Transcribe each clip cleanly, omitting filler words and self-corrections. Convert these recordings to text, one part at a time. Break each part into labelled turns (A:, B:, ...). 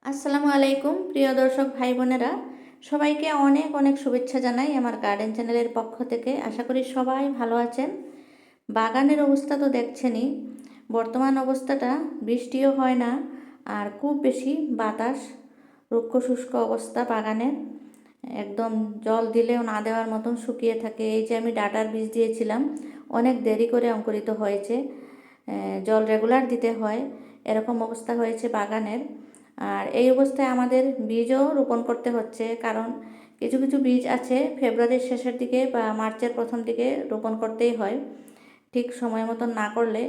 A: আসসালামু আলাইকুম প্রিয় দর্শক ভাই বোনেরা, সবাইকে অনেক অনেক শুভেচ্ছা জানাই আমার গার্ডেন চ্যানেলের পক্ষ থেকে। আশা করি সবাই ভালো আছেন। বাগানের অবস্থা তো দেখছেনই, বর্তমান অবস্থাটা বৃষ্টিও হয় না আর খুব বেশি বাতাস, রুক্ষ শুষ্ক অবস্থা বাগানের। একদম জল দিলেও না দেওয়ার মতন শুকিয়ে থাকে। এই যে আমি ডাটার বীজ দিয়েছিলাম, অনেক দেরি করে অঙ্কুরিত হয়েছে, জল রেগুলার দিতে হয়, এরকম অবস্থা হয়েছে বাগানের। আর এই অবস্থায় আমাদের বীজও রোপণ করতে হচ্ছে, কারণ কিছু কিছু বীজ আছে ফেব্রুয়ারির শেষের দিকে বা মার্চের প্রথম দিকে রোপণ করতেই হয়। ঠিক সময় মতন না করলে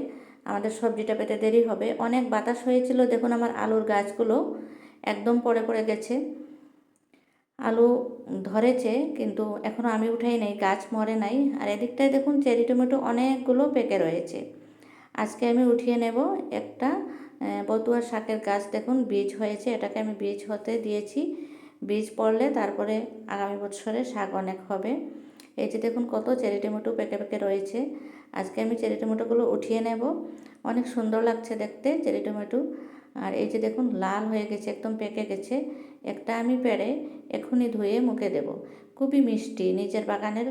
A: আমাদের সবজিটা পেতে দেরি হবে। অনেক বাতাস হয়েছিল, দেখুন আমার আলুর গাছগুলো একদম পড়ে পড়ে গেছে। আলু ধরেছে কিন্তু এখনও আমি উঠাই নাই, গাছ মরে নাই। আর এদিকটায় দেখুন চেরি টমেটো অনেকগুলো পেকে রয়েছে। আজকে আমি উঠিয়ে নেব একটা বতুয়া শাকের গাছ, দেখুন বীজ হয়েছে, এটাকে আমি বীজ হতে দিয়েছি। বীজ পড়লে তারপরে আগামী বছরে শাক অনেক হবে। এই যে দেখুন কত চেরি টমেটো পেকে পেকে রয়েছে। আজকে আমি চেরি টমেটোগুলো উঠিয়ে নেব। অনেক সুন্দর লাগছে দেখতে চেরি টমেটো। আর এই যে দেখুন লাল হয়ে গেছে, একদম পেকে গেছে। একটা আমি পেড়ে এখনই ধুয়ে মুখে দেব। খুবই মিষ্টি, নিজের বাগানের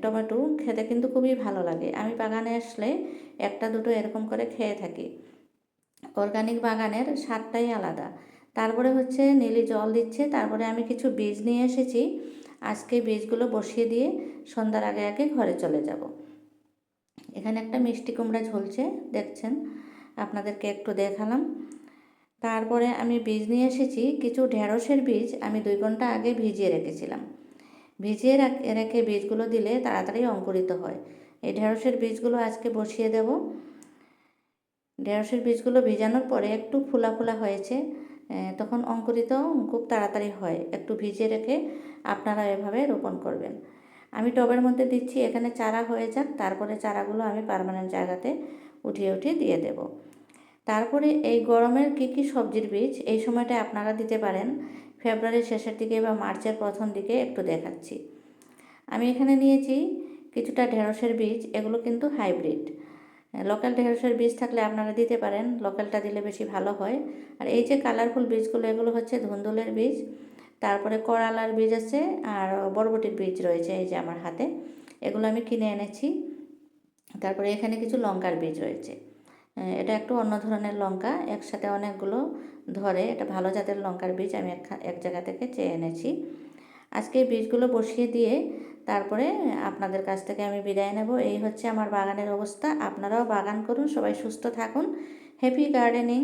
A: টমেটো খেতে কিন্তু খুবই ভালো লাগে। আমি বাগানে আসলে একটা দুটো এরকম করে খেয়ে থাকি। অর্গানিক বাগানের স্বাদটাই আলাদা। তারপরে হচ্ছে নীলি জল দিচ্ছে, তারপরে আমি কিছু বীজ নিয়ে এসেছি। আজকে বীজগুলো বসিয়ে দিয়ে সন্ধ্যার আগে আগে ঘরে চলে যাব। এখানে একটা মিষ্টি কুমড়া ঝুলছে, দেখছেন, আপনাদেরকে একটু দেখালাম। তারপরে আমি বীজ নিয়ে এসেছি কিছু ঢেঁড়সের বীজ, আমি 2 ঘন্টা আগে ভিজিয়ে রেখেছিলাম। ভিজিয়ে রেখে বীজগুলো দিলে তাড়াতাড়ি অঙ্কুরিত হয়। এই ঢেঁড়সের বীজগুলো আজকে বসিয়ে দেব। ঢেঁড়সের বীজগুলো ভিজানোর পরে একটু ফোলা ফোলা হয়েছে, তখন অঙ্কুরিত খুব তাড়াতাড়ি হয়। একটু ভিজিয়ে রেখে আপনারা এভাবে রোপণ করবেন। আমি টবের মধ্যে দিচ্ছি, এখানে চারা হয়ে যাক, তারপরে চারাগুলো আমি পার্মানেন্ট জায়গাতে উঠিয়ে উঠিয়ে দিয়ে দেব। তারপরে এই গরমের কী কী সবজির বীজ এই সময়টা আপনারা দিতে পারেন, ফেব্রুয়ারির শেষের দিকে বা মার্চের প্রথম দিকে একটু দেখাচ্ছি। আমি এখানে নিয়েছি কিছুটা ঢেঁড়সের বীজ, এগুলো কিন্তু হাইব্রিড। লোকাল ঢেঁড়সের বীজ থাকলে আপনারা দিতে পারেন, লোকালটা দিলে বেশি ভালো হয়। আর এই যে কালারফুল বীজগুলো, এগুলো হচ্ছে ধুন্দুলের বীজ। তারপরে করলার বীজ আছে আর বরবটির বীজ রয়েছে এই যে আমার হাতে, এগুলো আমি কিনে এনেছি। তারপরে এখানে কিছু লঙ্কার বীজ রয়েছে। এটা একটু অন্য ধরনের লঙ্কা, একসাথে অনেকগুলো ধরে, এটা ভালো জাতের লঙ্কার বীজ আমি এক জায়গা থেকে চেয়ে এনেছি। আজকে এই বীজগুলো বসিয়ে দিয়ে তারপরে আপনাদের কাছ থেকে আমি বিদায় নেব। এই হচ্ছে আমার বাগানের অবস্থা। আপনারাও বাগান করুন, সবাই সুস্থ থাকুন। Happy gardening.